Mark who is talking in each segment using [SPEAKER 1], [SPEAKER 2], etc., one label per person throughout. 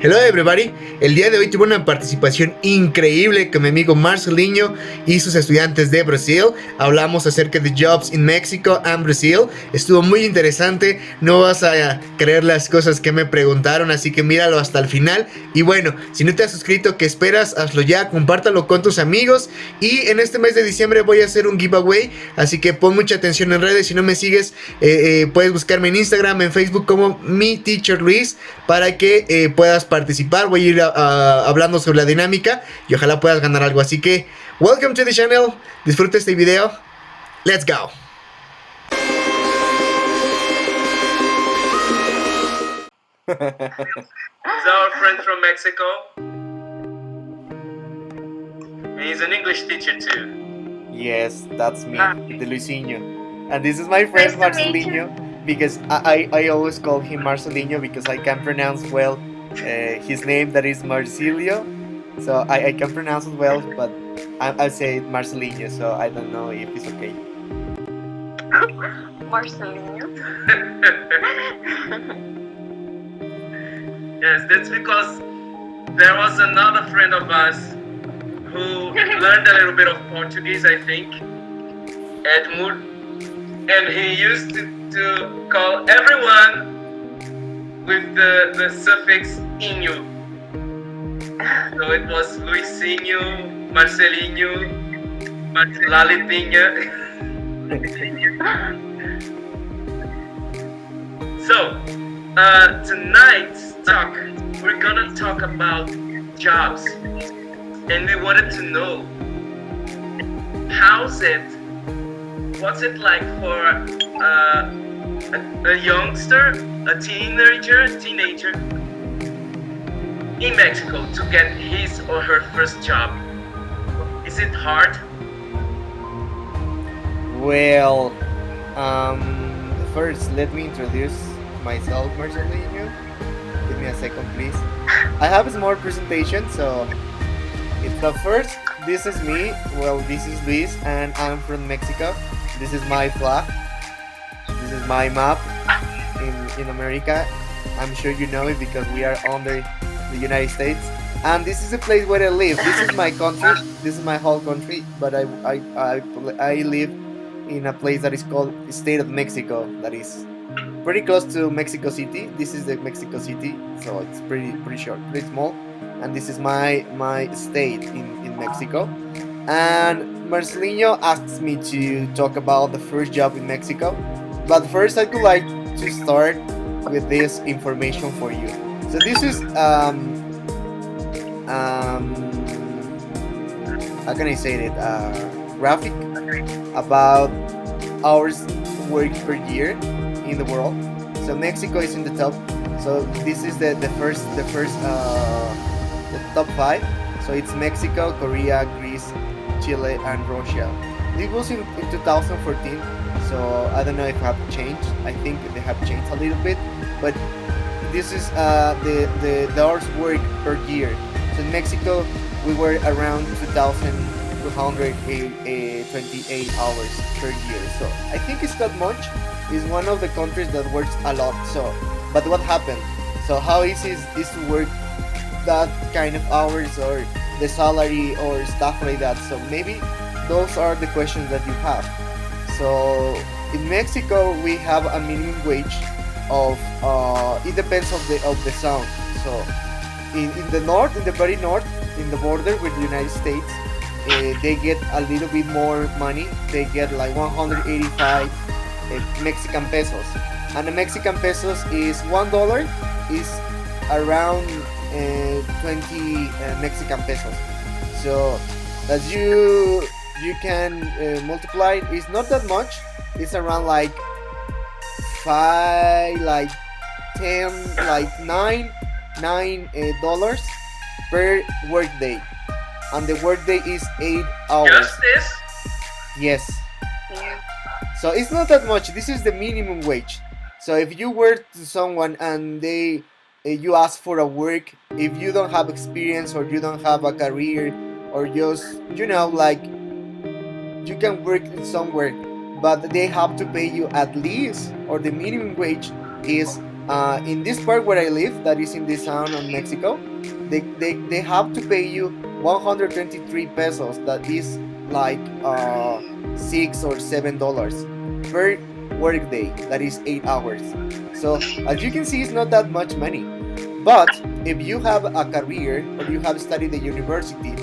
[SPEAKER 1] Hello everybody, el día de hoy tuve una participación increíble con mi amigo Marcillio y sus estudiantes de Brasil. Hablamos acerca de jobs in Mexico and Brazil. Estuvo muy interesante, no vas a creer las cosas que me preguntaron, así que míralo hasta el final. Y bueno, si no te has suscrito, ¿qué esperas? Hazlo ya, compártalo con tus amigos. Y en este mes de diciembre voy a hacer un giveaway, así que pon mucha atención en redes. Si no me sigues, puedes buscarme en Instagram, en Facebook como mi Ticher Luis, para que puedas participar. Voy a ir hablando sobre la dinámica y ojalá puedas ganar algo. Así que, welcome to the channel. Disfruta este video. Let's go.
[SPEAKER 2] He's our friend from Mexico. And he's an English teacher too.
[SPEAKER 3] Yes, that's me, the Luisinho. And this is my friend Marcillio, because I always call him Marcillio because I can pronounce well his name, that is Marcillio. So I can pronounce it well, but I say Marcillio, so I don't know if it's okay.
[SPEAKER 4] Marcillio.
[SPEAKER 2] Yes, that's because there was another friend of us who learned a little bit of Portuguese, I think, Edmund, and he used to call everyone with the suffix inho. So it was Luisinho, Marcelinho, Lalitinha. So, tonight's talk, we're gonna talk about jobs. And we wanted to know, what's it like for a youngster, a teenager in Mexico to get his or her first job? Is it hard?
[SPEAKER 3] Well, first let me introduce myself, Marcellino. Give me a second, please. I have a small presentation, so it's the first. This is me. Well, this is Luis, and I'm from Mexico. This is my flag. This is my map in America. I'm sure you know it because we are under the United States. And this is the place where I live. This is my country. This is my whole country. But I live in a place that is called the State of Mexico. That is pretty close to Mexico City. This is the Mexico City, so it's pretty short, pretty small. And this is my state in Mexico. And Marcelino asked me to talk about the first job in Mexico. But first, I would like to start with this information for you. So this is how can I say it? Graphic about hours worked per year in the world. So Mexico is in the top. So this is the top 5. So it's Mexico, Korea, Greece, Chile, and Russia. It was in 2014. So I don't know if it have changed. I think they have changed a little bit. But this is the hours worked per year. So in Mexico we were around 2,228 hours per year. So I think it's not much. It's one of the countries that works a lot. So, but what happened? So how easy is to work that kind of hours, or the salary or stuff like that? So maybe those are the questions that you have. So in Mexico we have a minimum wage of it depends of the zone. So in the north, in the very north, in the border with the United States, they get a little bit more money. They get like 185 Mexican pesos, and the Mexican pesos is $1 is around 20 Mexican pesos. So as you can multiply, it's not that much. It's around like 5, like 10, like $9 per workday, and the workday is 8 hours.
[SPEAKER 2] Just this?
[SPEAKER 3] Yes.
[SPEAKER 4] Yeah.
[SPEAKER 3] So it's not that much. This is the minimum wage. So if you work to someone and you ask for a work, if you don't have experience or you don't have a career, or just like you can work somewhere, but they have to pay you at least, or the minimum wage is In this part where I live, that is in this town of Mexico, they have to pay you 123 pesos. That is like $6 or $7 per work day. That is 8 hours. So as you can see, it's not that much money. But if you have a career or you have studied at university,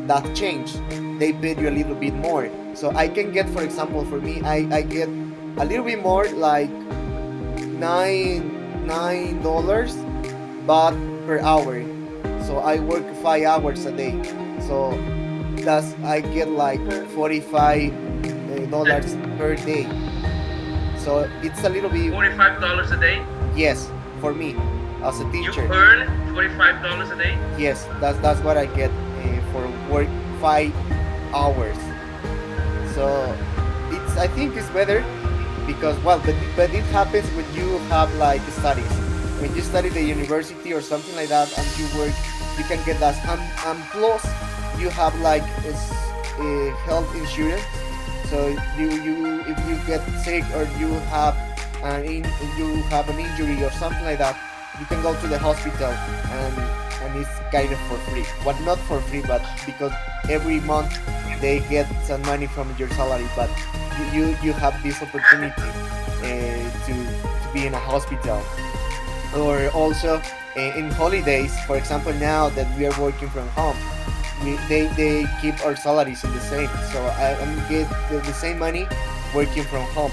[SPEAKER 3] that changed. They paid you a little bit more. So I can get, for example, for me, I get a little bit more, like $9 but per hour. So I work 5 hours a day. So that's I get like $45 per day. So it's a little bit.
[SPEAKER 2] $45 a day.
[SPEAKER 3] Yes, for me as a
[SPEAKER 2] You
[SPEAKER 3] teacher.
[SPEAKER 2] earn $45 a day.
[SPEAKER 3] Yes, that's what I get for work 5 hours. So I think it's better because, well, but it happens when you have like studies. When you study the university or something like that, and you work, you can get that. And plus, you have like a health insurance. So you if you get sick or you have you have an injury or something like that, you can go to the hospital, and it's kind of for free. Well, not for free, but because every month they get some money from your salary, but you have this opportunity to be in a hospital. Or also in holidays, for example, now that we are working from home, they keep our salaries in the same. So I'm get the same money working from home.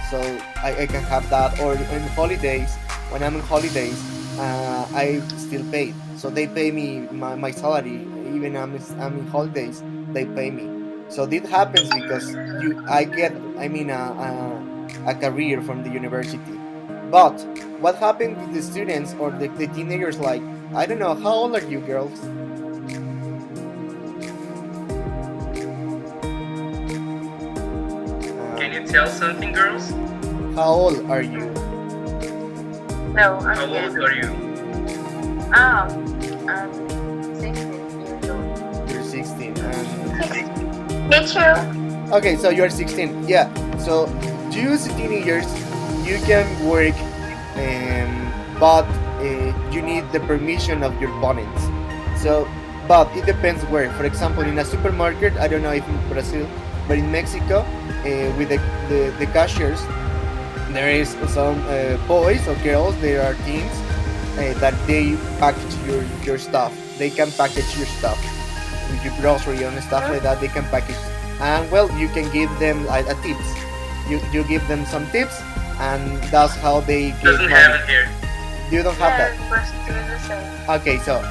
[SPEAKER 3] So I can have that. Or in holidays, when I'm on holidays, I still paid. So they pay me my salary even I'm in holidays. They pay me. So this happens because I get, I mean, a career from the university. But what happened with the students or the teenagers? Like, I don't know, how old are you girls?
[SPEAKER 2] Can you tell something, girls?
[SPEAKER 3] How old are you?
[SPEAKER 4] No,
[SPEAKER 2] How
[SPEAKER 4] I'm
[SPEAKER 2] old
[SPEAKER 4] good.
[SPEAKER 2] are you?
[SPEAKER 4] I'm 16 years old.
[SPEAKER 3] You're 16. And
[SPEAKER 4] Teacher.
[SPEAKER 3] okay, so you're 16. Yeah. So you as teenagers, you can work, but you need the permission of your parents. So, but it depends where. For example, in a supermarket, I don't know if in Brazil, but in Mexico, with the cashiers, there is some boys or girls. There are teens that they package your stuff. They can package your stuff with your grocery and stuff like that. They can package, and well, you can give them like a tips. You give them some tips, and that's how they get
[SPEAKER 2] Doesn't
[SPEAKER 3] money.
[SPEAKER 2] have it here.
[SPEAKER 3] You don't have that.
[SPEAKER 4] First do the same.
[SPEAKER 3] Okay, so,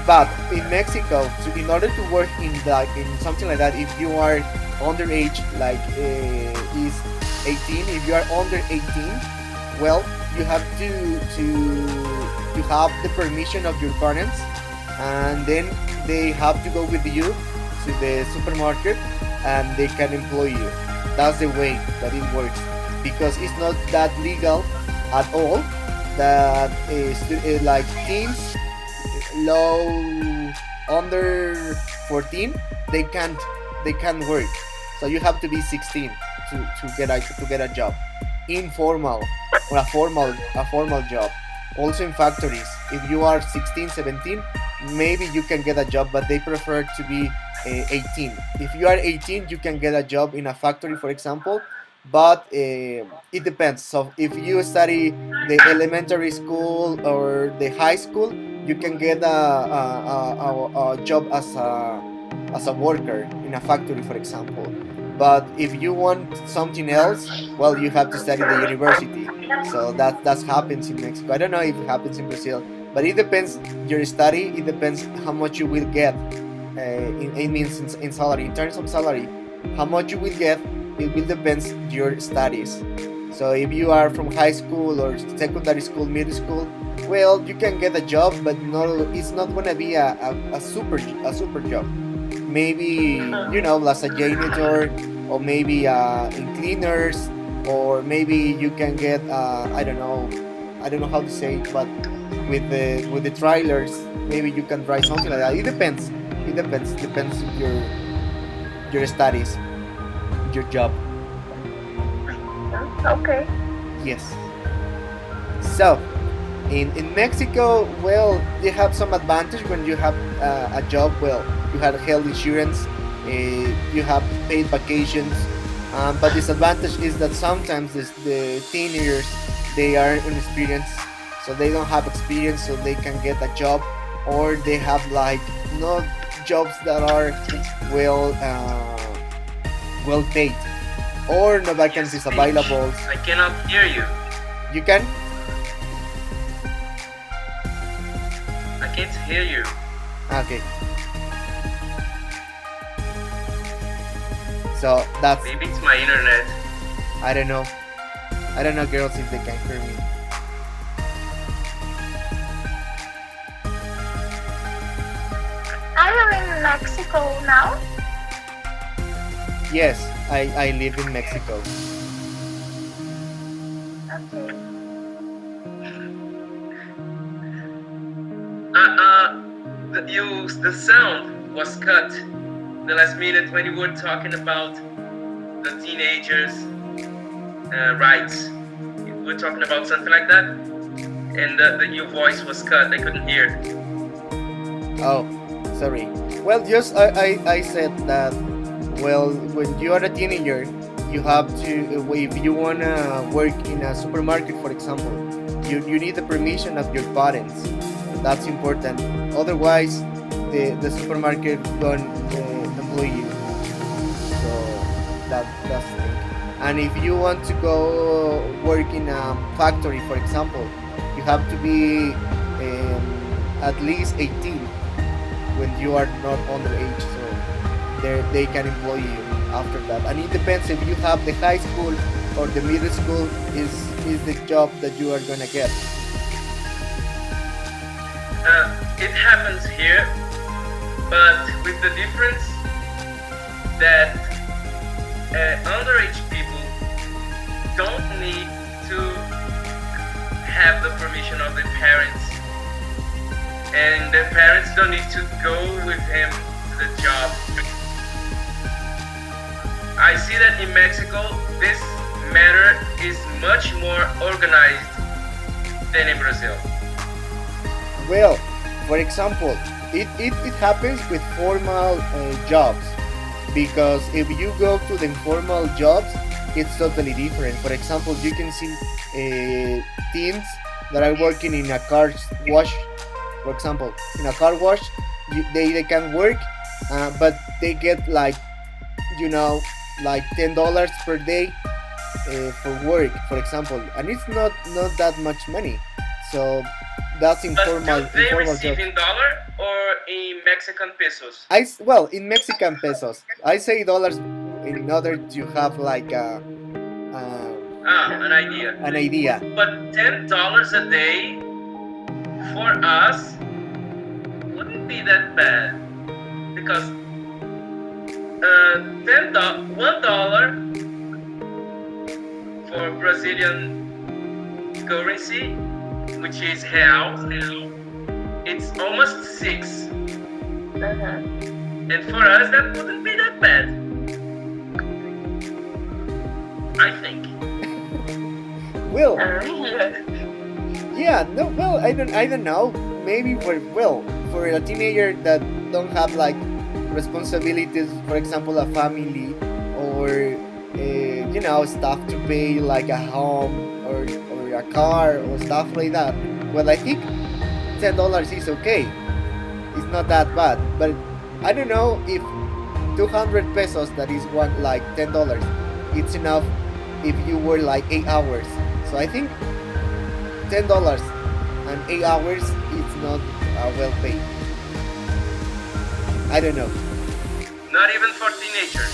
[SPEAKER 3] but in Mexico, in order to work in something like that, if you are underage, like is 18, if you are under 18, well, you have to have the permission of your parents, and then they have to go with you to the supermarket, and they can employ you. That's the way that it works, because it's not that legal at all that like teens low under 14 they can't work. So you have to be 16 to get a job, informal or a formal job. Also in factories, if you are 16, 17, maybe you can get a job, but they prefer to be 18. If you are 18, you can get a job in a factory, for example, but it depends. So if you study the elementary school or the high school, you can get a job as a worker in a factory, for example. But if you want something else, well, you have to study the university. So that happens in Mexico. I don't know if it happens in Brazil, but it depends your study. It depends how much you will get. It means in salary. In terms of salary, how much you will get, it will depends your studies. So if you are from high school or secondary school, middle school, well, you can get a job, but it's not gonna be a super job. Maybe as a janitor, or maybe in cleaners, or maybe you can get I don't know how to say it, but with the trailers, maybe you can try something like that. It depends. Depends on your studies, your job.
[SPEAKER 4] Okay.
[SPEAKER 3] Yes. So In Mexico, well, you have some advantage when you have a job. Well, you have health insurance, you have paid vacations, but disadvantage is that sometimes the teenagers, they are inexperienced, so they don't have experience, so they can get a job, or they have like not jobs that are well well paid, or no vacancies available.
[SPEAKER 2] I cannot hear you.
[SPEAKER 3] You can.
[SPEAKER 2] I can't hear you.
[SPEAKER 3] Okay. So that's,
[SPEAKER 2] Maybe it's my internet.
[SPEAKER 3] I don't know. I don't know, girls, if they can hear me.
[SPEAKER 4] Are you in Mexico now?
[SPEAKER 3] Yes, I live in Mexico.
[SPEAKER 4] Okay.
[SPEAKER 2] The sound was cut the last minute when you were talking about the teenagers' rights. You were talking about something like that, and your voice was cut. I couldn't hear.
[SPEAKER 3] Oh, sorry. Well, just I said that, well, when you are a teenager, you have to, if you wanna work in a supermarket, for example, you need the permission of your parents. That's important. Otherwise, the supermarket don't employ you. So that's the thing. And if you want to go work in a factory, for example, you have to be at least 18 when you are not underage. So they can employ you after that. And it depends if you have the high school or the middle school is the job that you are gonna get.
[SPEAKER 2] It happens here, but with the difference that underage people don't need to have the permission of their parents, and their parents don't need to go with him to the job. I see that in Mexico, this matter is much more organized than in Brazil.
[SPEAKER 3] Well, for example, it happens with formal jobs, because if you go to the informal jobs, it's totally different. For example, you can see teens that are working in a car wash. For example, in a car wash, they can work, but they get like, like $10 per day for work, for example, and it's not that much money. So that's informal.
[SPEAKER 2] But do they
[SPEAKER 3] informal
[SPEAKER 2] receive
[SPEAKER 3] jobs.
[SPEAKER 2] in dollar or in Mexican pesos?
[SPEAKER 3] Well, in Mexican pesos. I say dollars in order to have like
[SPEAKER 2] An idea.
[SPEAKER 3] an idea.
[SPEAKER 2] But $10 a day for us wouldn't be that bad, because $1 for Brazilian currency, which is real, it's almost 6. And for us, that wouldn't be that bad, I think.
[SPEAKER 3] Well,
[SPEAKER 4] Yeah.
[SPEAKER 3] yeah, no, well, I don't know. Maybe for a teenager that don't have like responsibilities, for example, a family, or stuff to pay, like a home or a car or stuff like that. Well, I think $10 is okay. It's not that bad, but I don't know if 200 pesos, that is one like $10, it's enough if you were like 8 hours. So I think $10 and 8 hours, it's not well paid. I don't know.
[SPEAKER 2] Not even for teenagers.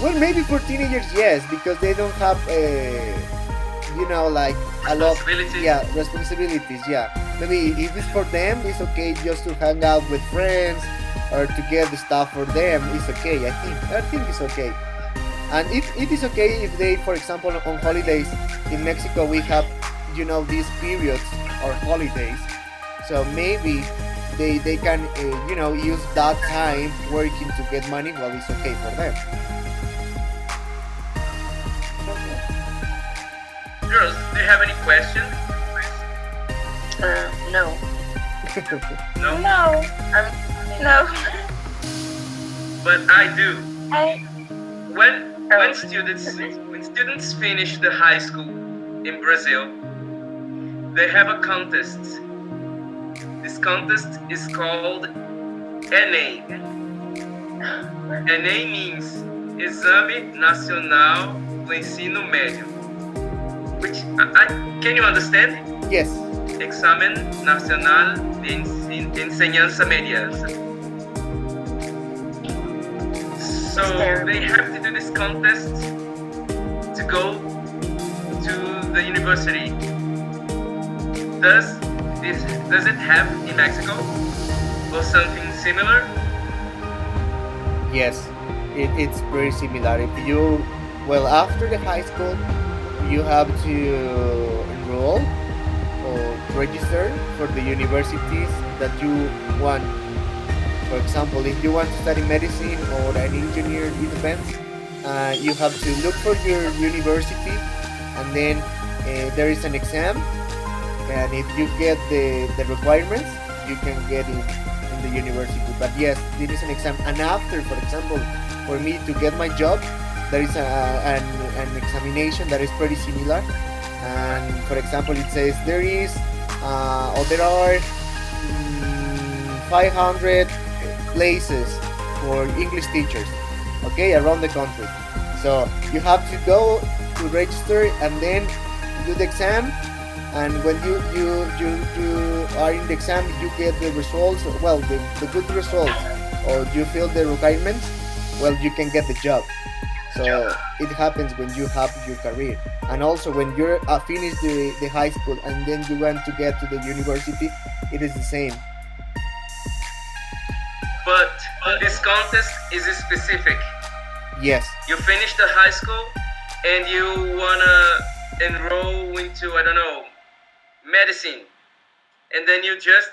[SPEAKER 3] Well, maybe for teenagers, yes, because they don't have like a lot.
[SPEAKER 2] Responsibilities.
[SPEAKER 3] Yeah, responsibilities. Yeah, maybe if it's for them, it's okay just to hang out with friends or to get the stuff for them. It's okay. I think it's okay. And it is okay if they, for example, on holidays in Mexico, we have these periods or holidays, so maybe they can use that time working to get money. Well, it's okay for them.
[SPEAKER 2] Girls, do you have any questions?
[SPEAKER 4] No.
[SPEAKER 2] No,
[SPEAKER 4] No. No.
[SPEAKER 2] but I do.
[SPEAKER 4] I.
[SPEAKER 2] When students finish the high school in Brazil, they have a contest. This contest is called ENEM. ENEM means Exame Nacional do Ensino Médio, which can you understand?
[SPEAKER 3] Yes.
[SPEAKER 2] Examen Nacional de Enseñanza Media. So they have to do this contest to go to the university. Does it have in Mexico or something similar?
[SPEAKER 3] Yes, it's very similar. If you, well, after the high school, you have to enroll or register for the universities that you want. For example, if you want to study medicine or an engineer, it depends. You have to look for your university, and then there is an exam. And if you get the requirements, you can get in the university. But yes, there is an exam. And after, for example, for me to get my job, there is an examination that is pretty similar. And for example, it says there are 500 places for English teachers, okay, around the country. So you have to go to register and then do the exam. And when you are in the exam, you get the results, well, the good results, or you fill the requirements, well, you can get the job. So it happens when you have your career. And also when you're finished the high school and then you want to get to the university, it is the same.
[SPEAKER 2] But this contest is specific.
[SPEAKER 3] Yes.
[SPEAKER 2] You finish the high school and you wanna enroll into, I don't know, medicine, and then you just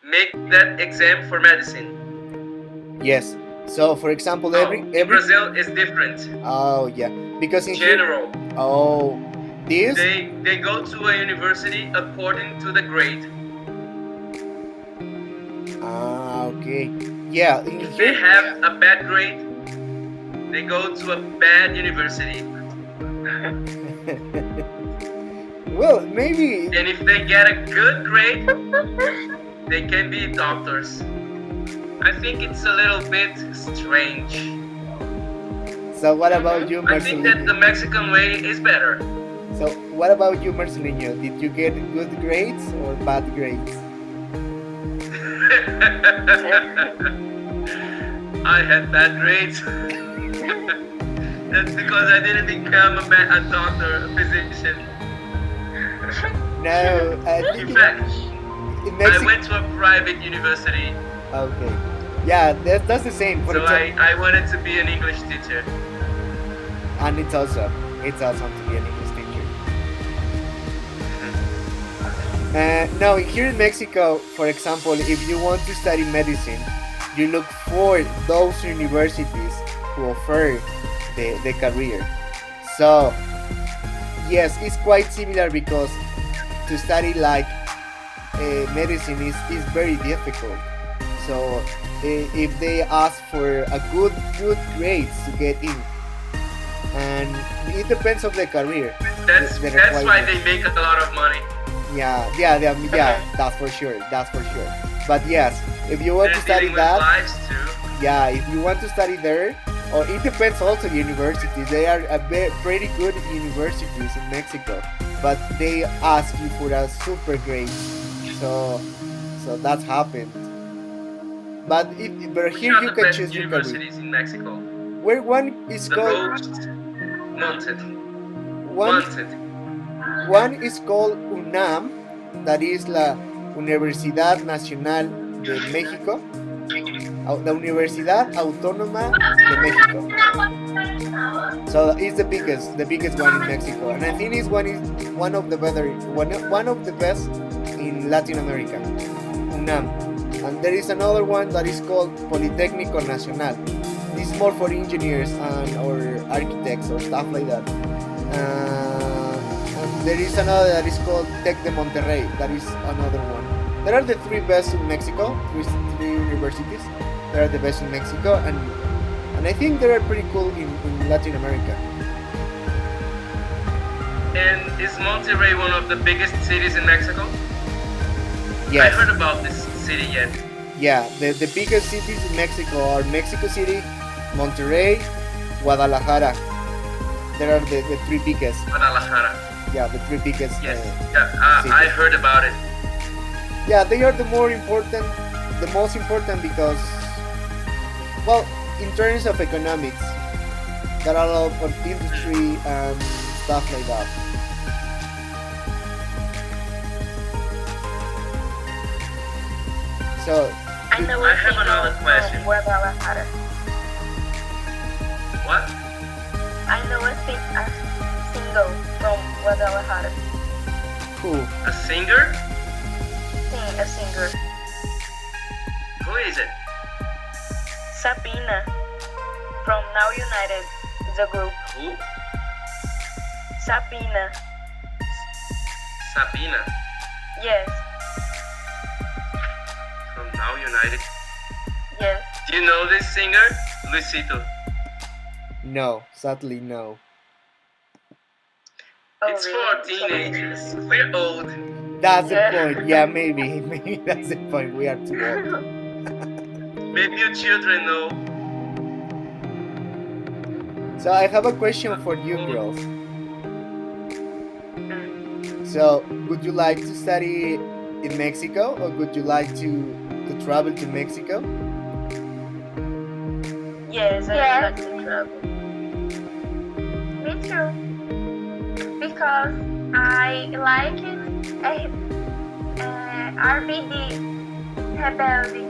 [SPEAKER 2] make that exam for medicine.
[SPEAKER 3] Yes. So for example,
[SPEAKER 2] in Brazil is different.
[SPEAKER 3] Oh yeah, because in
[SPEAKER 2] General.
[SPEAKER 3] This.
[SPEAKER 2] They go to a university according to the grade.
[SPEAKER 3] Okay. Yeah.
[SPEAKER 2] If they have a bad grade, they go to a bad university.
[SPEAKER 3] Well, maybe.
[SPEAKER 2] And if they get a good grade, they can be doctors. I think it's a little bit strange.
[SPEAKER 3] So what about you,
[SPEAKER 2] I think that the
[SPEAKER 3] Marcillio?
[SPEAKER 2] Mexican way is better.
[SPEAKER 3] So what about you, Marcillio? Did you get good grades or bad grades?
[SPEAKER 2] I had bad grades. That's because I didn't become a doctor, a physician.
[SPEAKER 3] No, I think
[SPEAKER 2] In fact,
[SPEAKER 3] in
[SPEAKER 2] I
[SPEAKER 3] Mexico.
[SPEAKER 2] went to a private university,
[SPEAKER 3] Okay. Yeah, that's the same. For
[SPEAKER 2] so
[SPEAKER 3] example,
[SPEAKER 2] I wanted to be an English teacher.
[SPEAKER 3] and it's awesome to be an English teacher. Now, here in Mexico, for example, if you want to study medicine, you look for those universities who offer the career. So, yes, it's quite similar because to study like medicine is very difficult. So, if they ask for a good grades to get in, and it depends on the career.
[SPEAKER 2] That's
[SPEAKER 3] the
[SPEAKER 2] why
[SPEAKER 3] requirements.
[SPEAKER 2] they make a lot of money.
[SPEAKER 3] Yeah, that's for sure. But yes, if you want
[SPEAKER 2] They're
[SPEAKER 3] to study
[SPEAKER 2] dealing with
[SPEAKER 3] that,
[SPEAKER 2] lives too.
[SPEAKER 3] yeah, if you want to study there, or it depends also universities. They are pretty good universities in Mexico, but they ask you for a super grade. So that's happened. But
[SPEAKER 2] Which
[SPEAKER 3] here
[SPEAKER 2] are
[SPEAKER 3] you
[SPEAKER 2] the
[SPEAKER 3] can
[SPEAKER 2] best
[SPEAKER 3] choose your career.
[SPEAKER 2] universities in Mexico?
[SPEAKER 3] Where one is
[SPEAKER 2] The
[SPEAKER 3] called
[SPEAKER 2] most wanted.
[SPEAKER 3] one
[SPEAKER 2] Wanted.
[SPEAKER 3] one is called UNAM, that is la Universidad Nacional de México, la Universidad Autónoma de México. So it's the biggest one in Mexico, and I think it's one of the best in Latin America, UNAM. And there is another one that is called Politécnico Nacional. This is more for engineers or architects or stuff like that. And There is another that is called Tec de Monterrey. That is another one. There are the three best in Mexico. Three universities. They are the best in Mexico, and I think they are pretty cool in Latin America.
[SPEAKER 2] And is Monterrey one of the biggest cities in Mexico?
[SPEAKER 3] Yes.
[SPEAKER 2] I heard about this city yet.
[SPEAKER 3] Yeah, the biggest cities in Mexico are Mexico City, Monterrey, Guadalajara. There are the three biggest.
[SPEAKER 2] Guadalajara.
[SPEAKER 3] Yeah, the three biggest.
[SPEAKER 2] Yes.
[SPEAKER 3] cities.
[SPEAKER 2] I heard about it.
[SPEAKER 3] Yeah, they are the most important because, well, in terms of economics, there are a lot of industry and stuff like that. So,
[SPEAKER 4] I know
[SPEAKER 2] I
[SPEAKER 4] a
[SPEAKER 2] have another
[SPEAKER 4] single
[SPEAKER 2] question.
[SPEAKER 4] from Guadalajara.
[SPEAKER 2] What?
[SPEAKER 4] I know a single from Guadalajara.
[SPEAKER 3] who?
[SPEAKER 2] A singer?
[SPEAKER 4] A singer.
[SPEAKER 2] Who is it?
[SPEAKER 4] Sabina from Now United is a group.
[SPEAKER 2] Who?
[SPEAKER 4] Sabina.
[SPEAKER 2] Sabina
[SPEAKER 4] Yes.
[SPEAKER 2] from Now United.
[SPEAKER 4] Yes.
[SPEAKER 2] Do you know this singer? Luisito.
[SPEAKER 3] No, sadly no.
[SPEAKER 4] Oh,
[SPEAKER 2] It's
[SPEAKER 4] really?
[SPEAKER 2] for teenagers. We're old.
[SPEAKER 3] That's the
[SPEAKER 4] Yeah.
[SPEAKER 3] point. Yeah, maybe that's the point. We are too old.
[SPEAKER 2] Maybe your children know.
[SPEAKER 3] So I have a question for you girls. So, would you like to study in Mexico, or would you like to travel to Mexico?
[SPEAKER 4] Yes, I
[SPEAKER 5] Yes.
[SPEAKER 4] like to travel.
[SPEAKER 5] Me too. Because I like it. RBD Rebelde.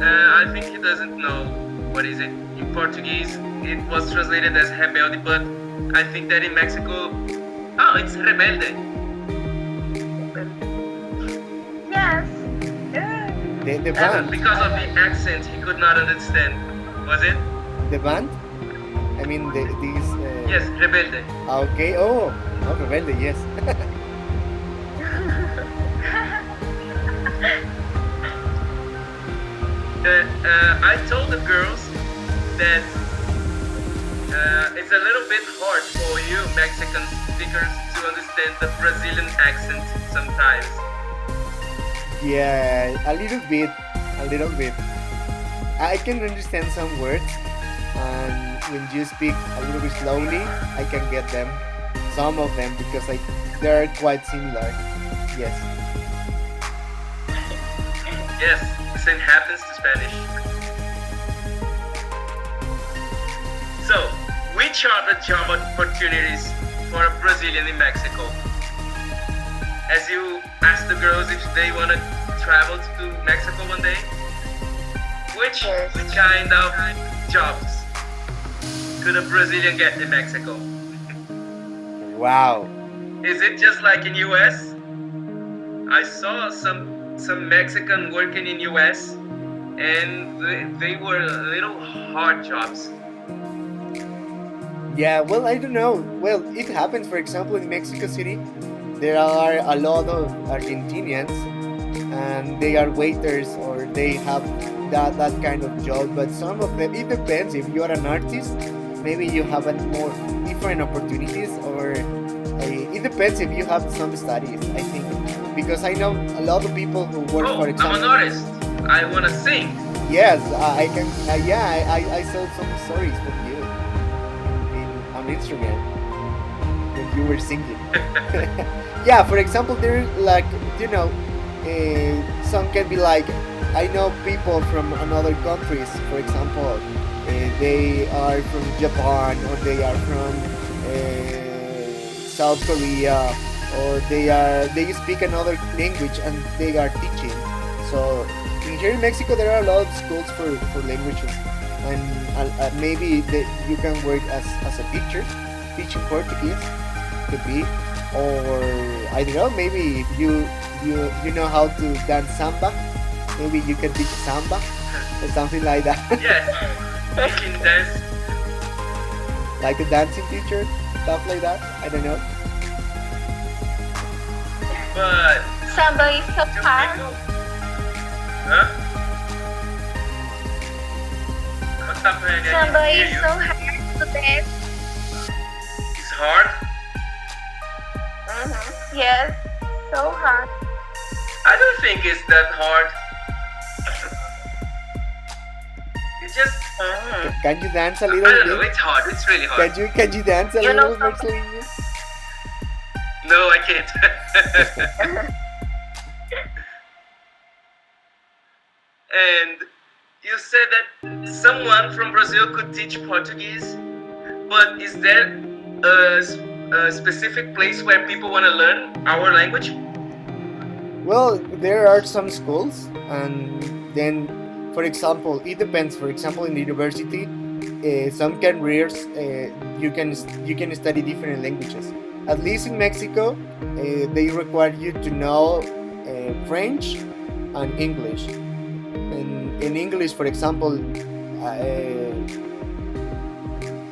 [SPEAKER 2] I think he doesn't know what is it in Portuguese. It was translated as rebelde, but I think that in Mexico, oh, it's rebelde.
[SPEAKER 5] Yes.
[SPEAKER 3] The band,
[SPEAKER 2] Because of the accent, he could not understand. Was it?
[SPEAKER 3] the band. I mean, these.
[SPEAKER 2] Yes, rebelde.
[SPEAKER 3] Okay. Oh, Rebelde. Yes.
[SPEAKER 2] I told the girls that it's a little bit hard for you Mexican speakers to understand the Brazilian accent sometimes.
[SPEAKER 3] Yeah, a little bit. I can understand some words, and when you speak a little bit slowly, I can get them. Some of them because they're quite similar. Yes.
[SPEAKER 2] Yes, the same happens to Spanish. So, which are the job opportunities for a Brazilian in Mexico? As you ask the girls if they want to travel to Mexico one day, which kind of jobs could a Brazilian get in Mexico?
[SPEAKER 3] Wow.
[SPEAKER 2] Is it just like in US? I saw some Mexican working in US, and they were little hard jobs.
[SPEAKER 3] Yeah, well, I don't know. Well, it happens, for example, in Mexico City, there are a lot of Argentinians, and they are waiters or they have that kind of job. But some of them, it depends. If you are an artist, maybe you have a more different opportunities, or it depends if you have some studies, I think. Because I know a lot of people who work,
[SPEAKER 2] Oh,
[SPEAKER 3] for
[SPEAKER 2] I'm
[SPEAKER 3] example.
[SPEAKER 2] an artist. I want to sing.
[SPEAKER 3] Yes, I can. I saw some stories from you on Instagram when you were singing. Yeah, for example, there like some can be like, I know people from another countries. For example, they are from Japan, or they are from South Korea, or they speak another language and they are teaching. So here in Mexico, there are a lot of schools for languages, and maybe you can work as a teacher, teaching Portuguese, could be, or I don't know, maybe if you know how to dance samba, maybe you can teach samba or something like that.
[SPEAKER 2] Yes, I can dance.
[SPEAKER 3] Like a dancing teacher. stuff like that. I don't know.
[SPEAKER 2] But
[SPEAKER 5] Samba is so
[SPEAKER 2] do
[SPEAKER 5] hard.
[SPEAKER 2] people? Huh? What's up, man?
[SPEAKER 5] Samba
[SPEAKER 2] I
[SPEAKER 5] is
[SPEAKER 2] can
[SPEAKER 5] so
[SPEAKER 2] hear
[SPEAKER 5] hard to dance.
[SPEAKER 2] you. It's hard.
[SPEAKER 5] Yes, so hard.
[SPEAKER 2] I don't think it's that hard. It's just
[SPEAKER 3] Can you dance a
[SPEAKER 2] I
[SPEAKER 3] little
[SPEAKER 2] don't know.
[SPEAKER 3] bit?
[SPEAKER 2] It's hard. It's really hard.
[SPEAKER 3] Can you dance a
[SPEAKER 5] You know
[SPEAKER 3] little bit,
[SPEAKER 5] something?
[SPEAKER 3] Marcillio?
[SPEAKER 2] No, I can't. And you said that someone from Brazil could teach Portuguese, but is there a specific place where people want to learn our language?
[SPEAKER 3] Well, there are some schools, and then, for example, it depends. For example, in the university, some careers you can study different languages. At least in Mexico, they require you to know French and English. And in English, for example,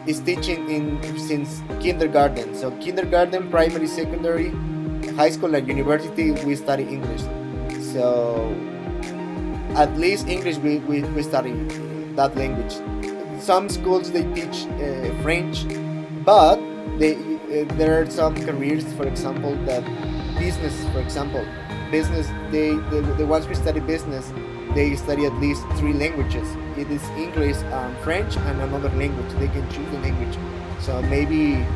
[SPEAKER 3] is teaching in since kindergarten. So kindergarten, primary, secondary, high school, and university, we study English. So at least English we study that language. Some schools they teach French, but there are some careers, for example, that business, for example, business. The ones who study business, they study at least three languages. It is English, French, and another language. They can choose the language. So maybe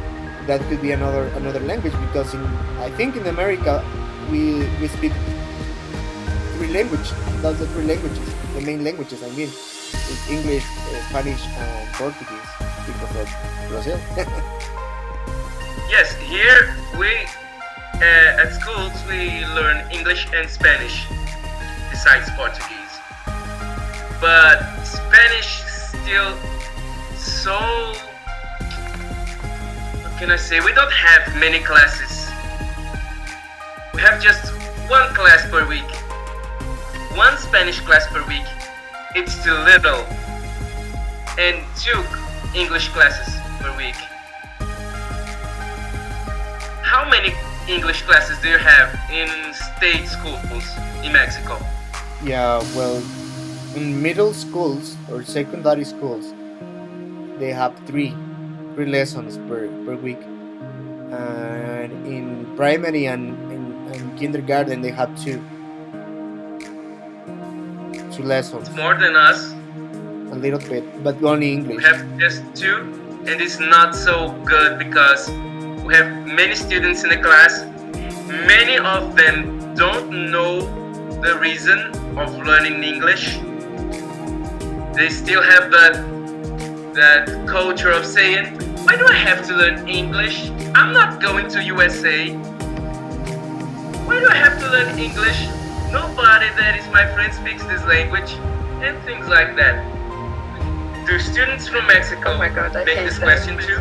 [SPEAKER 3] that could be another language, because I think in America we speak three languages. That's the three languages, the main languages. I mean, it's English, Spanish, and Portuguese because of Brazil.
[SPEAKER 2] Yes, here we at schools we learn English and Spanish besides Portuguese. But Spanish is still so, what can I say? We don't have many classes. We have just one class per week. One Spanish class per week. It's too little. And two English classes per week. How many English classes do you have in state schools in Mexico?
[SPEAKER 3] Yeah, well, in middle schools or secondary schools, they have three lessons per week, and in primary and kindergarten they have two lessons,
[SPEAKER 2] It's more than us.
[SPEAKER 3] a little bit, but only
[SPEAKER 2] We
[SPEAKER 3] English.
[SPEAKER 2] have just two, and it's not so good because we have many students in the class. Many of them don't know the reason of learning English. They still have that culture of saying, why do I have to learn English? I'm not going to USA. Why do I have to learn English? Nobody that is my friend speaks this language, and things like that. Do students from Mexico
[SPEAKER 4] Oh my God, I
[SPEAKER 2] make
[SPEAKER 4] hate
[SPEAKER 2] this
[SPEAKER 4] that.
[SPEAKER 2] question too?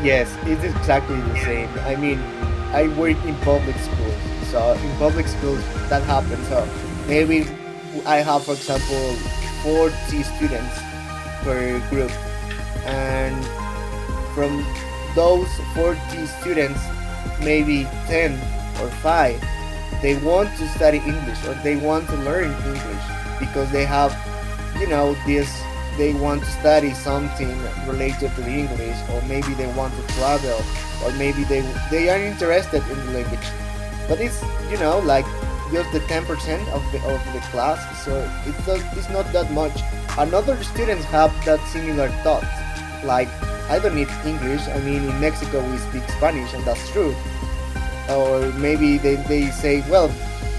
[SPEAKER 3] Yes, it's exactly the same. I mean, I work in public schools, so in public schools that happens. So maybe I have, for example, 40 students per group, and from those 40 students, maybe 10 or 5, they want to study English or they want to learn English because they have, this. They want to study something related to the English, or maybe they want to travel, or maybe they are interested in the language. But it's like just the 10% of the class, so it's not that much. Another students have that similar thoughts, like I don't need English. I mean, in Mexico we speak Spanish, and that's true. Or maybe they say, well,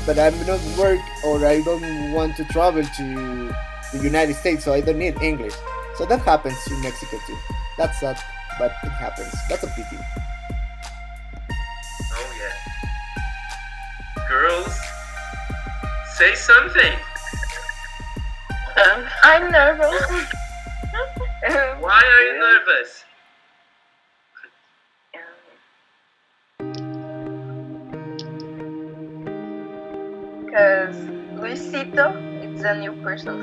[SPEAKER 3] but I'm not work, or I don't want to travel to the United States, so I don't need English. So that happens in Mexico too. That's sad, but it happens. That's a pity.
[SPEAKER 2] Oh yeah. Girls, say something.
[SPEAKER 4] I'm nervous.
[SPEAKER 2] Why are you nervous?
[SPEAKER 4] Because Luisito is a new person.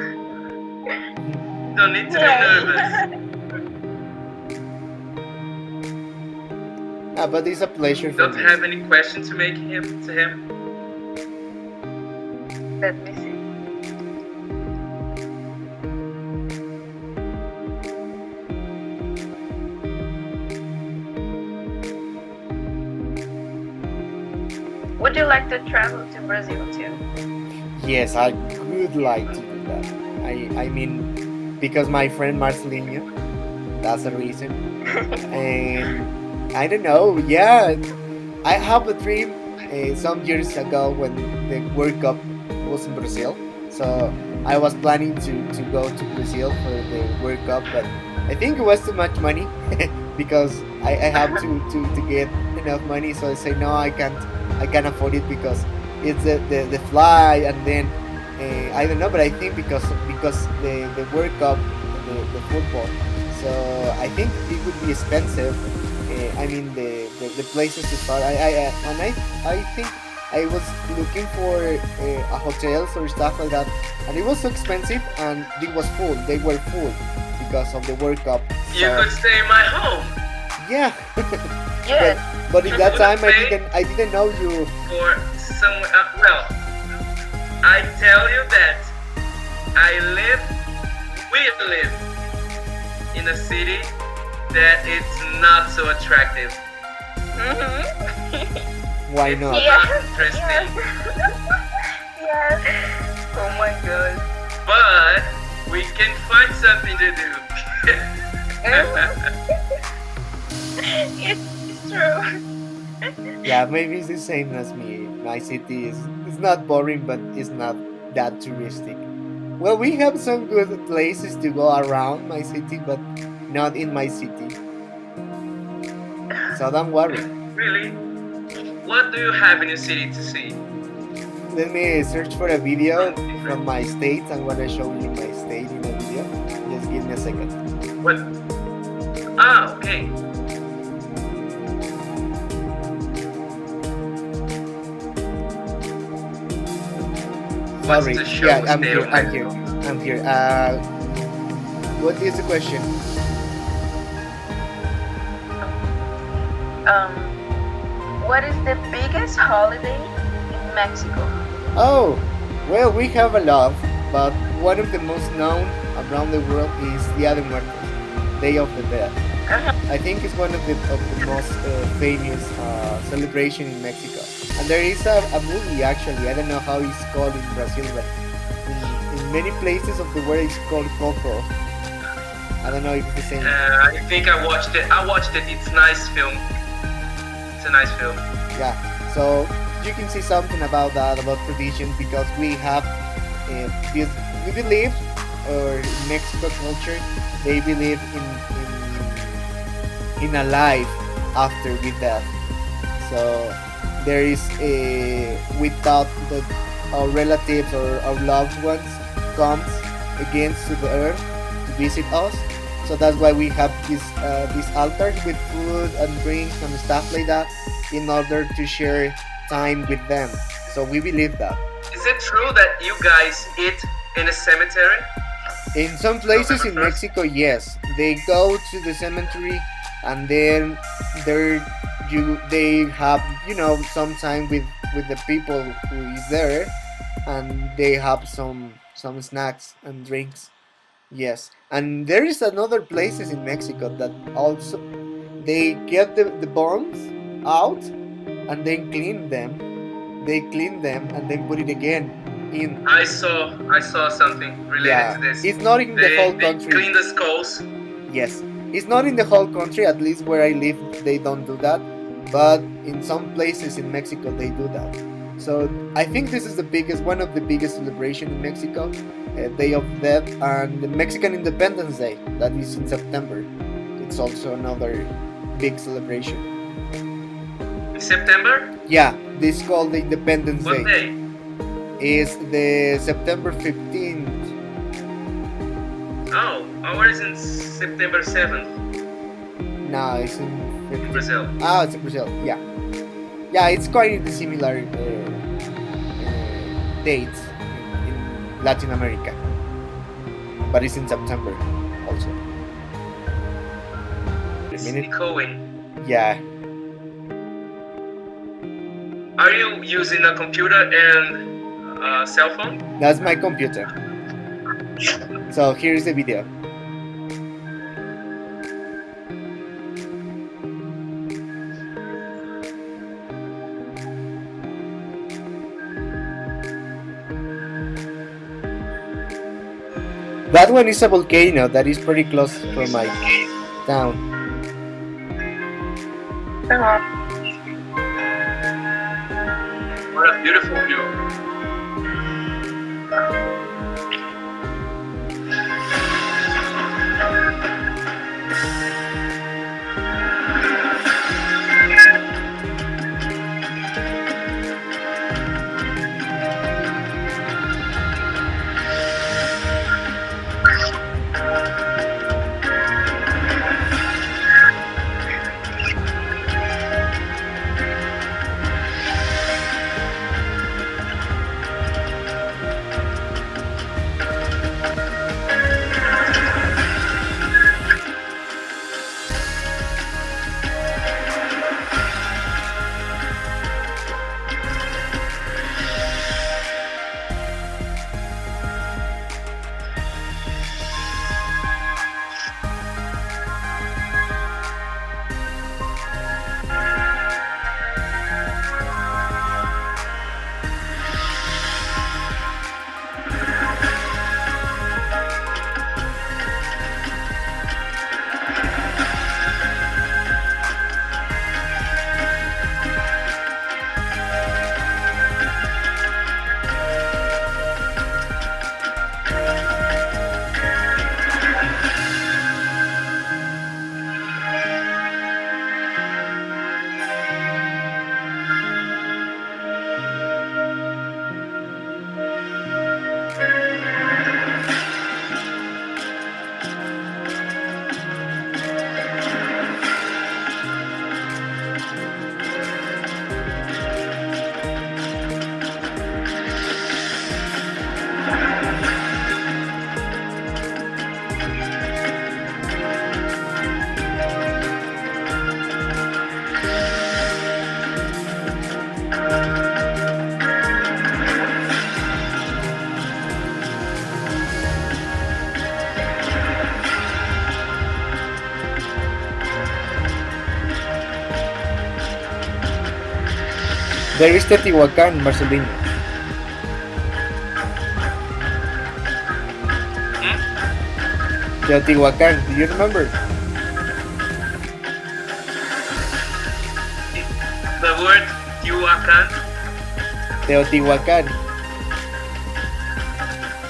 [SPEAKER 2] Don't need to be
[SPEAKER 4] Yeah.
[SPEAKER 2] nervous.
[SPEAKER 3] But it's a pleasure for
[SPEAKER 2] Don't
[SPEAKER 3] me.
[SPEAKER 2] have any question to make him to him?
[SPEAKER 4] Let me see. Would you like to travel to Brazil too?
[SPEAKER 3] Yes, I would like to do that. I mean, because my friend Marcillio, that's the reason. And I don't know, yeah, I have a dream some years ago when the World Cup was in Brazil. So I was planning to go to Brazil for the World Cup, but I think it was too much money because I have to get enough money. So I say no, I can't afford it because it's the fly and then I don't know, but I think because the World Cup, the football, so I think it would be expensive. I mean the places to start. I think I was looking for a hotels or stuff like that, and it was so expensive and it was full. They were full because of the World Cup.
[SPEAKER 2] You
[SPEAKER 3] So
[SPEAKER 2] could stay in my home
[SPEAKER 3] yeah,
[SPEAKER 4] Yes.
[SPEAKER 3] but in that time
[SPEAKER 2] Pay
[SPEAKER 3] I didn't know you.
[SPEAKER 2] for some. Well, I tell you that we live in a city that it's not so attractive.
[SPEAKER 3] Why
[SPEAKER 2] It's
[SPEAKER 3] not?
[SPEAKER 2] not
[SPEAKER 4] Yes.
[SPEAKER 2] interesting.
[SPEAKER 4] Yes. Oh my god.
[SPEAKER 2] But we can find something to do.
[SPEAKER 4] It's true.
[SPEAKER 3] Yeah, maybe it's the same as me. My city is it's not boring, but it's not that touristic. Well, we have some good places to go around my city, but not in my city. So don't worry.
[SPEAKER 2] Really? What do you have in your city to see?
[SPEAKER 3] Let me search for a video from my state. I'm gonna show you my state in a video. Just give me a second.
[SPEAKER 2] What? Ah, okay. What's
[SPEAKER 3] Sorry.
[SPEAKER 2] the show
[SPEAKER 3] Yeah, I'm
[SPEAKER 2] stay
[SPEAKER 3] here.
[SPEAKER 2] on
[SPEAKER 3] I'm
[SPEAKER 2] my
[SPEAKER 3] here.
[SPEAKER 2] phone?
[SPEAKER 3] I'm here. What is the question?
[SPEAKER 4] Um, what is the biggest holiday in Mexico?
[SPEAKER 3] Oh, well, we have a lot, but one of the most known around the world is Dia de Muertos, Day of the Dead. I think it's one of the most famous celebration in Mexico. And there is a movie actually. I don't know how it's called in Brazil, but in many places of the world it's called Coco. I don't know if it's the same.
[SPEAKER 2] I think I watched it. It's a nice film. It's a nice film.
[SPEAKER 3] Yeah. So you can see something about that, about tradition, because we have this. We believe, or in Mexico culture, they believe in a life after we death. So there is a we thought that our relatives or our loved ones comes again to the earth to visit us. So that's why we have these altars with food and drinks and stuff like that in order to share time with them. So we believe that.
[SPEAKER 2] Is it true that you guys eat in a cemetery?
[SPEAKER 3] In some places in
[SPEAKER 2] November 1st?
[SPEAKER 3] Mexico, yes, they go to the cemetery and then they have some time with the people who is there, and they have some snacks and drinks. Yes, and there is another places in Mexico that also they get the bones out and then clean them. They clean them and then put it again in.
[SPEAKER 2] I saw something related
[SPEAKER 3] Yeah,
[SPEAKER 2] to this.
[SPEAKER 3] it's not in the whole
[SPEAKER 2] They
[SPEAKER 3] country.
[SPEAKER 2] clean the skulls.
[SPEAKER 3] Yes, it's not in the whole country. At least where I live, they don't do that. But in some places in Mexico, they do that. So I think this is one of the biggest celebration in Mexico, Day of Death, and the Mexican Independence Day. That is in September. It's also another big celebration.
[SPEAKER 2] In September?
[SPEAKER 3] Yeah, this is called the Independence
[SPEAKER 2] What
[SPEAKER 3] Day.
[SPEAKER 2] day?
[SPEAKER 3] Is the September 15th.
[SPEAKER 2] Oh, ours is September 7th
[SPEAKER 3] No, it's in
[SPEAKER 2] in Brazil.
[SPEAKER 3] Ah, it's in Brazil. Yeah, yeah, it's quite the similar dates in Latin America, but it's in September also.
[SPEAKER 2] It's
[SPEAKER 3] minute.
[SPEAKER 2] echoing.
[SPEAKER 3] Yeah,
[SPEAKER 2] Are you using a computer and a cell phone?
[SPEAKER 3] That's my computer. So here's the video. That one is a volcano that is pretty close from my town.
[SPEAKER 2] What a beautiful view.
[SPEAKER 3] There is Teotihuacan, Marcellino. Teotihuacan, do you remember?
[SPEAKER 2] The word Teotihuacan,
[SPEAKER 3] Teotihuacan.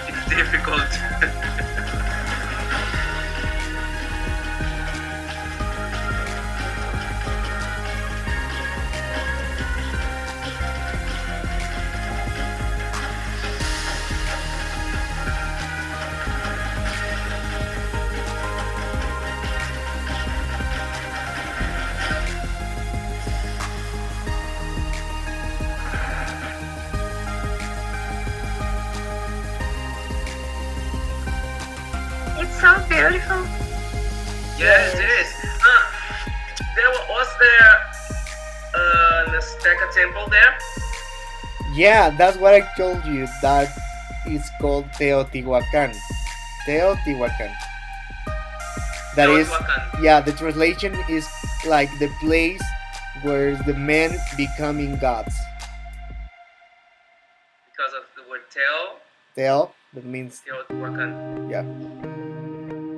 [SPEAKER 2] it's difficult.
[SPEAKER 5] It's so beautiful.
[SPEAKER 2] Yes, it is. Was there an Azteca temple there?
[SPEAKER 3] Yeah, that's what I told you. That is called Teotihuacan. Teotihuacan. That is,
[SPEAKER 2] Teotihuacan.
[SPEAKER 3] yeah, the translation is like the place where the men becoming gods.
[SPEAKER 2] Because of the word Teo,
[SPEAKER 3] Teo, that means,
[SPEAKER 2] Teotihuacan.
[SPEAKER 3] yeah.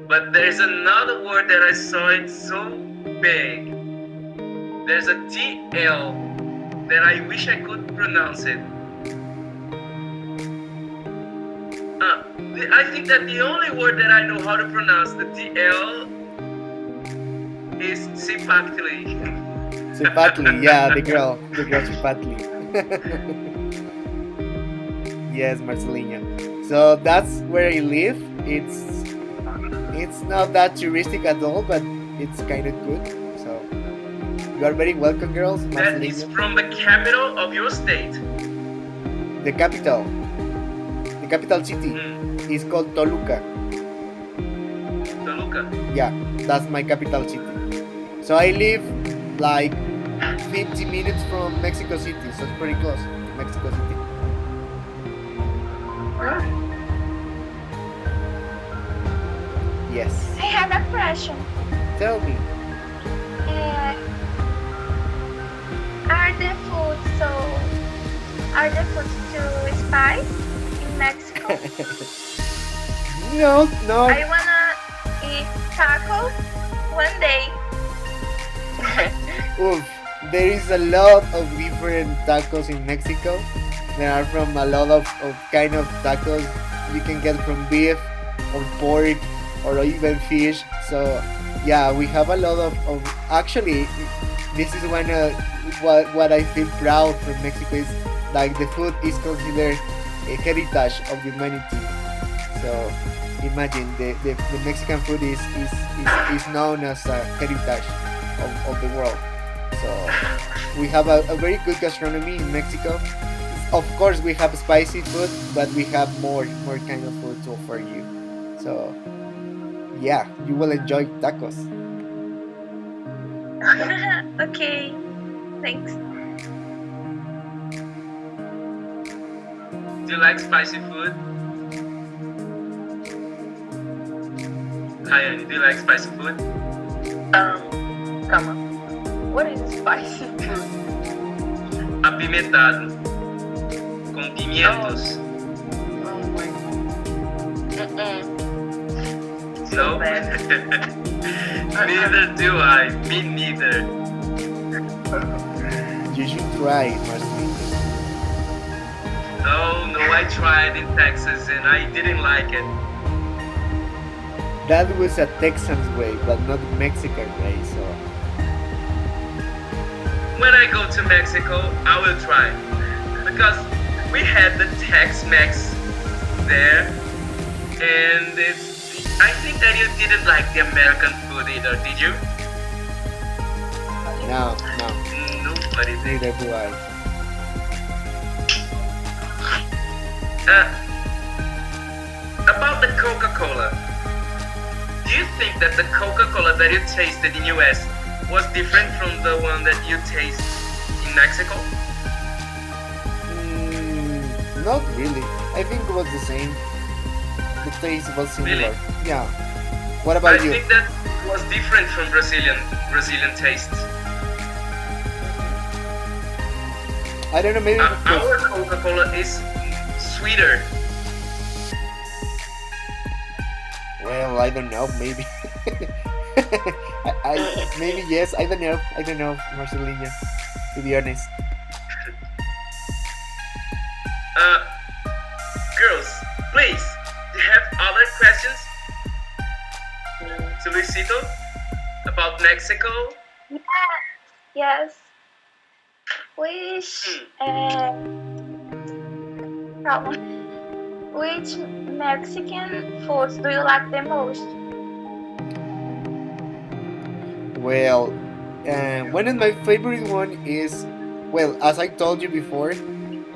[SPEAKER 2] But there's another word that I saw, it's so big. There's a TL that I wish I could pronounce it. I think that the only word that I know how to pronounce the TL is Sipactli.
[SPEAKER 3] Chipatli, yeah, the girl Chipatli. Yes, Marcelino. So that's where I live. It's not that touristic at all, but it's kind of good. So you are very welcome, girls.
[SPEAKER 2] That is
[SPEAKER 3] Marcelino.
[SPEAKER 2] from the capital of your state.
[SPEAKER 3] The capital city is called Toluca.
[SPEAKER 2] Toluca.
[SPEAKER 3] Yeah, that's my capital city. So I live like 50 minutes from Mexico City, so it's pretty close to Mexico City. Yes.
[SPEAKER 5] I have a question.
[SPEAKER 3] Tell me.
[SPEAKER 5] Uh, are the food so? Are the food too spicy in Mexico?
[SPEAKER 3] No, no.
[SPEAKER 5] I wanna eat tacos one day.
[SPEAKER 3] Oof, there is a lot of different tacos in Mexico. There are from a lot of kind of tacos you can get from beef or pork or even fish. So yeah, we have a lot of actually this is one what I feel proud from Mexico is like the food is considered a heritage of humanity. So imagine the Mexican food is known as a heritage of the world. So we have a very good gastronomy in Mexico. Of course we have spicy food, but we have more kind of food to offer you. So yeah, you will enjoy tacos.
[SPEAKER 5] Okay, thanks.
[SPEAKER 2] Do you like spicy food? Hi, Annie, do you like spicy food?
[SPEAKER 4] Come on. What is spicy food?
[SPEAKER 2] Apimentado. Con pimientos.
[SPEAKER 4] Oh my.
[SPEAKER 2] No?
[SPEAKER 4] bad.
[SPEAKER 2] Neither do I. Me neither.
[SPEAKER 3] You should try it, Marcillio.
[SPEAKER 2] No, I tried in Texas and I didn't like it.
[SPEAKER 3] That was a Texan's way, but not Mexican way. So
[SPEAKER 2] When I go to Mexico, I will try. Because we had the Tex-Mex there, and I think that you didn't like the American food either, did you?
[SPEAKER 3] no,
[SPEAKER 2] Nobody did.
[SPEAKER 3] neither do I.
[SPEAKER 2] About the Coca-Cola, do you think that the Coca-Cola that you tasted in US was different from the one that you taste in Mexico?
[SPEAKER 3] Not really. I think it was the same. The taste was similar.
[SPEAKER 2] Really?
[SPEAKER 3] Yeah. What
[SPEAKER 2] I
[SPEAKER 3] about you?
[SPEAKER 2] think that was different from Brazilian taste.
[SPEAKER 3] I don't know, maybe because
[SPEAKER 2] Our Coca-Cola is sweeter.
[SPEAKER 3] well, I don't know, maybe. I maybe yes, I don't know, Marcillio, to be honest.
[SPEAKER 2] Girls, please, do you have other questions to Luisito about Mexico?
[SPEAKER 5] Yes. Which which Mexican foods do you like the most?
[SPEAKER 3] Well, one of my favorite one is, well, as I told you before,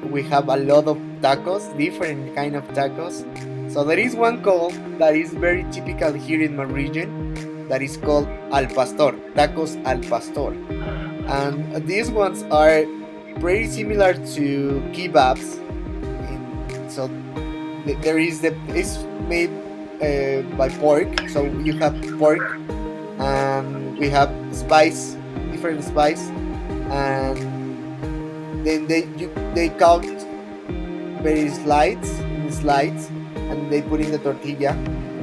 [SPEAKER 3] we have a lot of tacos, different kind of tacos. So there is one called that is very typical here in my region that is called al pastor, tacos al pastor. And these ones are pretty similar to kebabs. So there is it's made by pork. So you have pork, and we have different spice, and then they cut very slides, and they put in the tortilla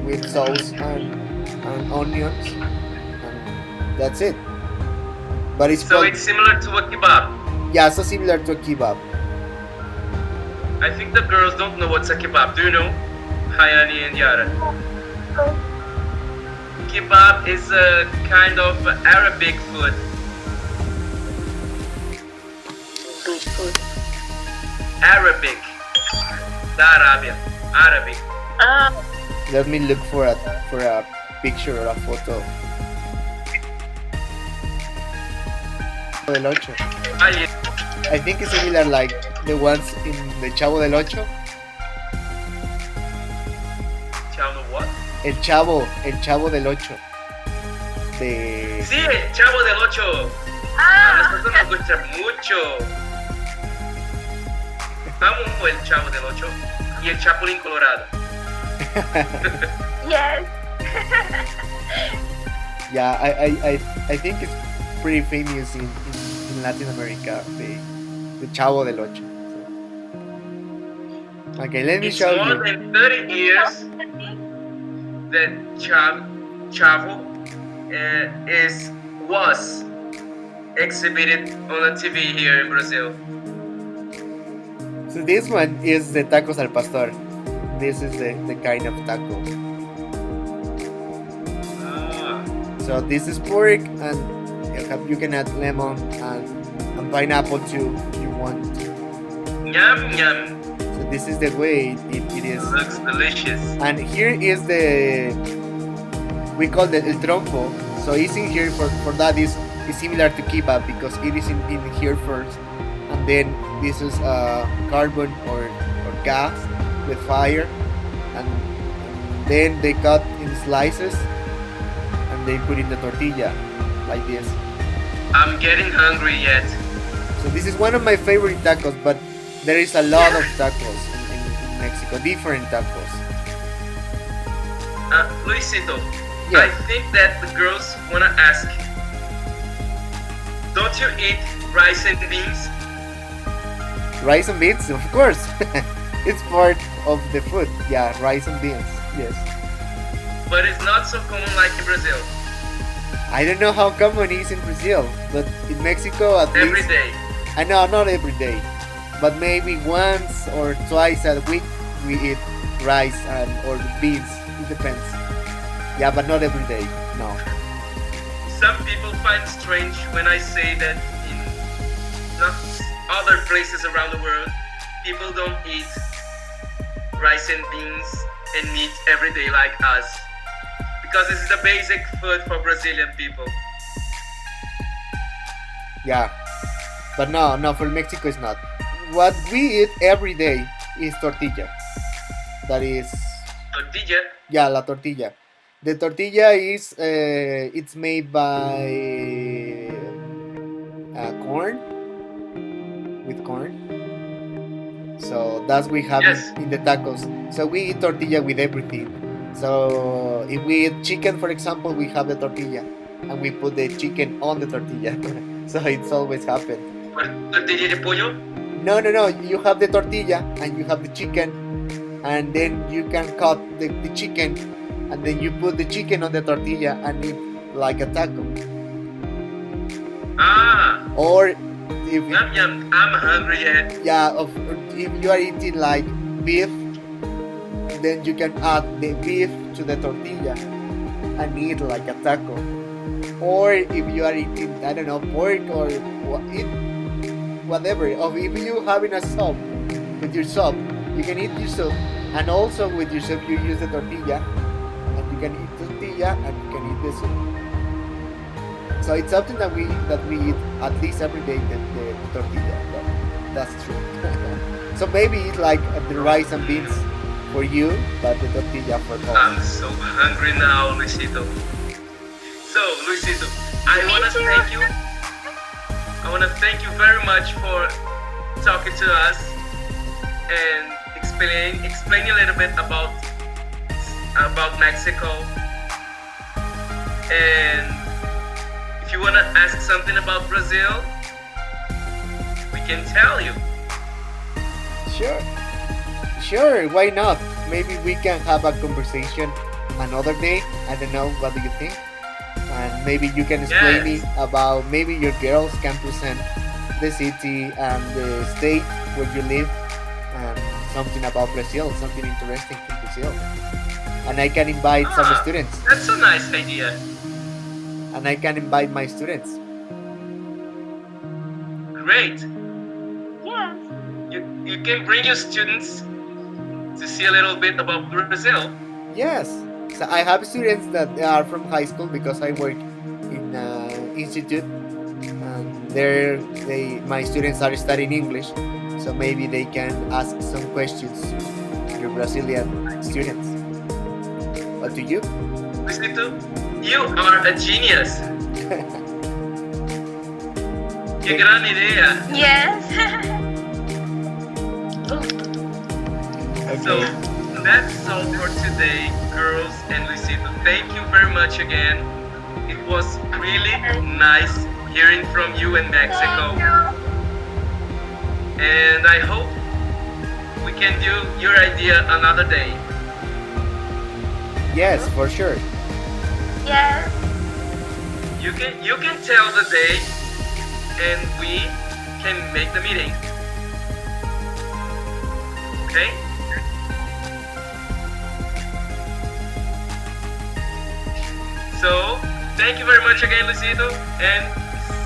[SPEAKER 3] with sauce and onions, and that's it. But it's
[SPEAKER 2] So
[SPEAKER 3] called,
[SPEAKER 2] it's similar to a kebab.
[SPEAKER 3] yeah, so similar to a kebab.
[SPEAKER 2] I think the girls don't know what's a kebab. Do you know? Hayani and Yara. Kebab is a kind of Arabic food. Arabic. The Arabia. Arabic.
[SPEAKER 3] Let me look for a picture or a photo. Del Ocho.
[SPEAKER 2] Ay,
[SPEAKER 3] I think it's similar like the ones in the Chavo del Ocho.
[SPEAKER 2] Chavo what?
[SPEAKER 3] El Chavo del Ocho. The
[SPEAKER 2] Sí, el Chavo del Ocho. A
[SPEAKER 5] Ah,
[SPEAKER 2] nosotros nos gusta mucho. Amo el Chavo del Ocho y el Chapulín Colorado.
[SPEAKER 5] yes.
[SPEAKER 3] Yeah, I think it's pretty famous in Latin America, the Chavo del Ocho. So. Okay, let me
[SPEAKER 2] It's
[SPEAKER 3] show
[SPEAKER 2] more
[SPEAKER 3] you.
[SPEAKER 2] than 30 years that Chavo was exhibited on the TV here in Brazil.
[SPEAKER 3] So this one is the tacos al pastor. This is the kind of taco.
[SPEAKER 2] Ah,
[SPEAKER 3] So this is pork, and you can add lemon and pineapple too if you want.
[SPEAKER 2] yum yum.
[SPEAKER 3] So this is the way it is.
[SPEAKER 2] Looks delicious.
[SPEAKER 3] And here is we call it el trompo. So it's in here for that is similar to kebab because it is in here first, and then this is carbon or gas with fire, and then they cut in slices and they put in the tortilla like this.
[SPEAKER 2] I'm getting hungry yet.
[SPEAKER 3] So this is one of my favorite tacos, but there is a lot of tacos in Mexico, different tacos.
[SPEAKER 2] Luisito,
[SPEAKER 3] Yeah.
[SPEAKER 2] I think that the girls wanna ask, don't you eat rice and beans?
[SPEAKER 3] Rice and beans, of course. It's part of the food. Yeah, rice and beans. Yes.
[SPEAKER 2] But it's not so common like in Brazil.
[SPEAKER 3] I don't know how common it is in Brazil, but in Mexico at
[SPEAKER 2] Every
[SPEAKER 3] least.
[SPEAKER 2] day.
[SPEAKER 3] I know, not every day, but maybe once or twice a week we eat rice or beans. It depends. Yeah, but not every day. No.
[SPEAKER 2] Some people find strange when I say that in not other places around the world, people don't eat rice and beans and meat every day like us. Because this is the basic food for Brazilian people.
[SPEAKER 3] Yeah, but no, for Mexico it's not. What we eat every day is tortilla. That is,
[SPEAKER 2] Tortilla.
[SPEAKER 3] yeah, la tortilla. The tortilla is it's made by corn, with corn. So that's we have
[SPEAKER 2] Yes.
[SPEAKER 3] in the tacos. So we eat tortilla with everything. So if we eat chicken, for example, we have the tortilla, and we put the chicken on the tortilla. So it's always happened.
[SPEAKER 2] Tortilla de pollo.
[SPEAKER 3] No. You have the tortilla and you have the chicken, and then you can cut the chicken, and then you put the chicken on the tortilla and eat like a taco.
[SPEAKER 2] Ah,
[SPEAKER 3] Or if
[SPEAKER 2] yum yum. I'm hungry yet.
[SPEAKER 3] if you are eating like beef, then you can add the beef to the tortilla and eat like a taco. Or if you are eating, I don't know, pork or whatever. Or if you having a soup, with your soup, you can eat your soup, and also with your soup you use the tortilla, and you can eat tortilla and you can eat the soup. So it's something that we eat at least every day, the tortilla. That's true. So maybe it's like the rice and beans for you, but the tortilla for all.
[SPEAKER 2] I'm so hungry now, Luisito. So, Luisito, I want to thank you. I want to thank you very much for talking to us and explain a little bit about Mexico. And if you want to ask something about Brazil, we can tell you.
[SPEAKER 3] Sure, why not? Maybe we can have a conversation another day. I don't know, what do you think? And maybe you can explain me about, maybe your girls can present the city and the state where you live, and something about Brazil, something interesting from Brazil. And I can invite some students.
[SPEAKER 2] That's a nice idea.
[SPEAKER 3] And I can invite my students.
[SPEAKER 2] Great.
[SPEAKER 5] Yes.
[SPEAKER 2] You can bring your students to see a little bit about Brazil.
[SPEAKER 3] Yes. So I have students that are from high school because I work in an institute, and my students are studying English, so maybe they can ask some questions to your Brazilian students. But to you?
[SPEAKER 2] Luisito, you are a genius. ¡Qué gran idea!
[SPEAKER 5] Yes.
[SPEAKER 2] So that's all for today, girls and Luisito. Thank you very much again. It was really nice hearing from you in Mexico.
[SPEAKER 5] Thank you.
[SPEAKER 2] And I hope we can do your idea another day.
[SPEAKER 3] Yes, for sure.
[SPEAKER 5] Yes.
[SPEAKER 2] You can tell the day and we can make the meeting. Okay? So, thank you very much again, Luisito, and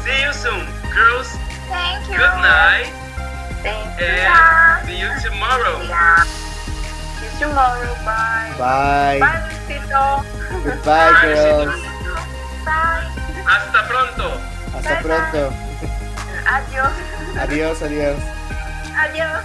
[SPEAKER 2] see you soon. Girls,
[SPEAKER 5] Thank you.
[SPEAKER 2] good night,
[SPEAKER 5] Thank you.
[SPEAKER 2] and see you tomorrow.
[SPEAKER 5] Yeah. See you tomorrow. Bye.
[SPEAKER 3] Bye.
[SPEAKER 5] Bye, Luisito.
[SPEAKER 3] Goodbye, girls.
[SPEAKER 5] Bye.
[SPEAKER 2] Hasta pronto.
[SPEAKER 3] Hasta
[SPEAKER 5] Bye,
[SPEAKER 3] pronto.
[SPEAKER 5] Adiós.
[SPEAKER 3] Adiós, adiós.
[SPEAKER 5] Adiós.